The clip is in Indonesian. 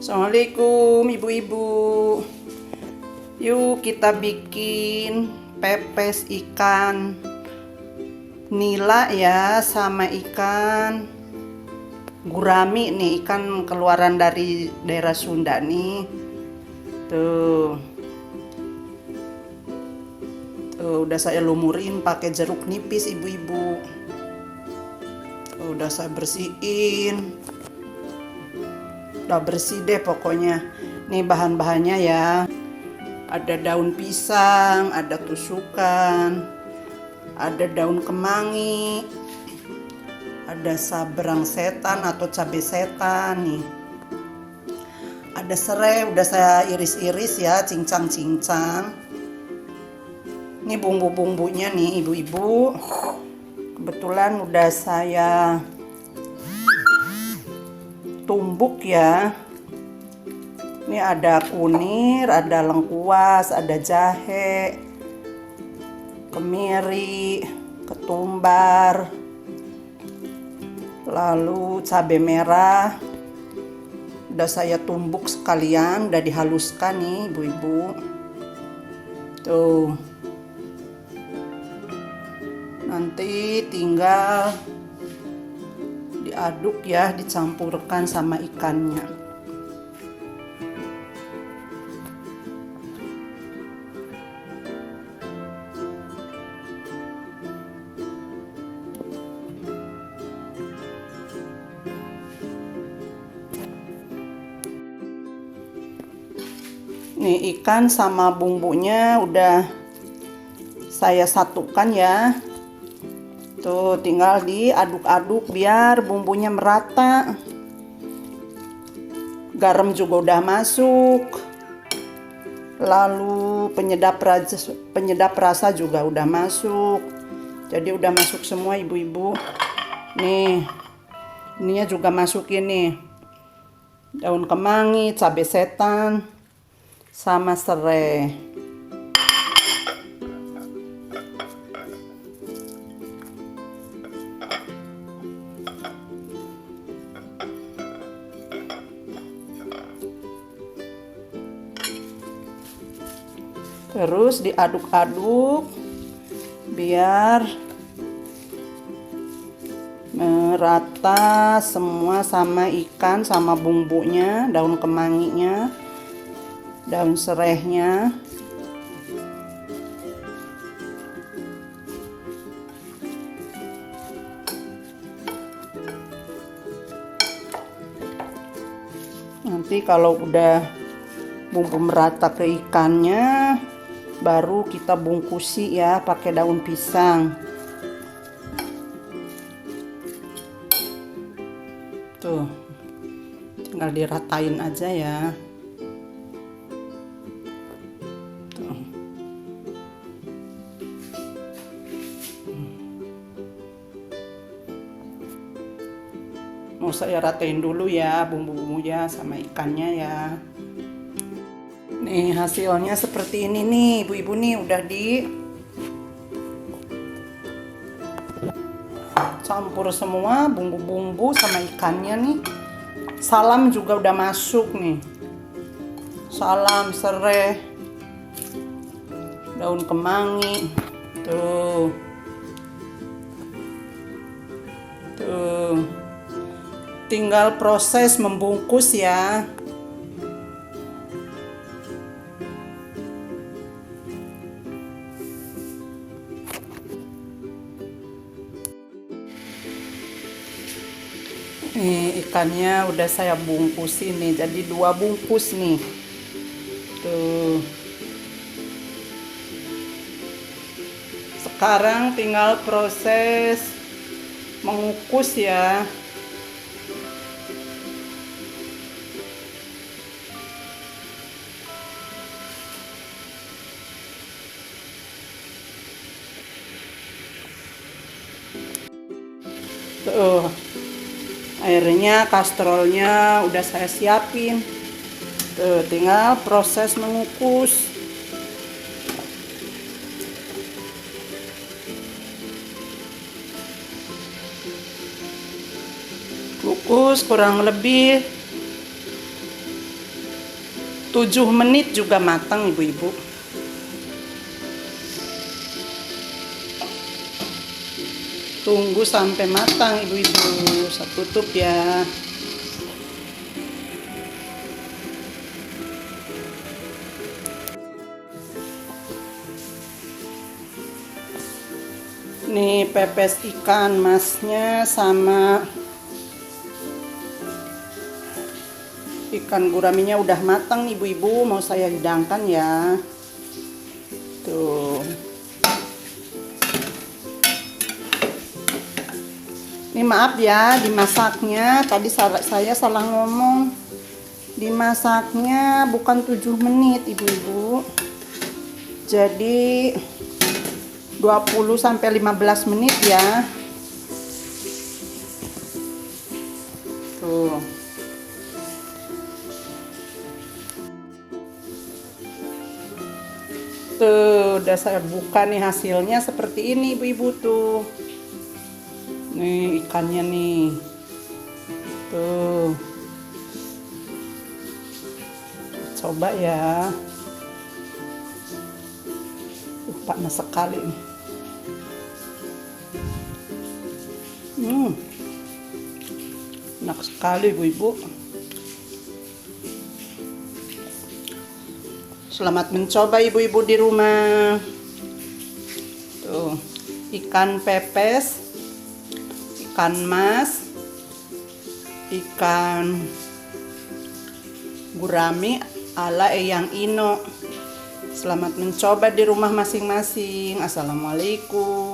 Assalamualaikum ibu-ibu. Yuk kita bikin pepes ikan nila ya, sama ikan gurami nih, ikan keluaran dari daerah Sunda nih. Tuh. Tuh udah saya lumurin pakai jeruk nipis ibu-ibu. Udah saya bersihin. Udah bersih deh pokoknya. Nih bahan-bahannya ya. Ada daun pisang, ada tusukan, ada daun kemangi, ada sabrang setan atau cabai setan nih. Ada serai, udah saya iris-iris ya, cincang-cincang. Ini bumbu-bumbunya nih ibu-ibu. Kebetulan udah saya tumbuk ya. Ini ada kunir, ada lengkuas, ada jahe, kemiri, ketumbar, lalu cabai merah. Udah saya tumbuk sekalian, udah dihaluskan nih ibu-ibu. Tuh. Nanti tinggal diaduk ya, dicampurkan sama ikannya. Nih ikan sama bumbunya udah saya satukan ya. Tuh tinggal diaduk-aduk biar bumbunya merata. Garam juga udah masuk. Lalu penyedap rasa juga udah masuk. Jadi udah masuk semua ibu-ibu. Nih. Ininya juga masukin nih. Daun kemangi, cabai setan, sama serai. Terus diaduk-aduk biar merata semua sama ikan, sama bumbunya, daun kemanginya, daun serainya. Nanti kalau udah bumbu merata ke ikannya, baru kita bungkusi ya pakai daun pisang. Tuh, tinggal diratain aja ya. Tuh. Mau saya ratain dulu ya bumbu-bumbunya sama ikannya ya. Nih hasilnya seperti ini nih ibu-ibu, nih udah campur semua bumbu-bumbu sama ikannya nih. Salam juga udah masuk nih. Salam, serai, daun kemangi. Tuh. Tuh. Tinggal proses membungkus ya. Nih ikannya udah saya bungkusin nih, jadi 2 bungkus nih. Tuh. Sekarang tinggal proses mengukus ya. Tuh. Airnya, kastrolnya udah saya siapin. Tuh, tinggal proses mengukus. Kukus kurang lebih 7 menit juga matang ibu-ibu. Tunggu sampai matang ibu-ibu. Saya tutup ya. Nih pepes ikan masnya sama ikan guraminya udah matang ibu-ibu, mau saya hidangkan ya. Tuh. Ini maaf ya dimasaknya, tadi saya salah ngomong. Dimasaknya bukan 7 menit ibu-ibu. Jadi 20 sampai 15 menit ya. Tuh. Tuh, udah saya buka nih hasilnya seperti ini ibu-ibu tuh. Nih ikannya nih. Tuh. Coba ya. Panas sekali nih. Enak sekali ibu-ibu. Selamat mencoba ibu-ibu di rumah. Tuh, ikan pepes, ikan mas, ikan gurami ala Eyang Ino. Selamat mencoba di rumah masing-masing. Assalamualaikum.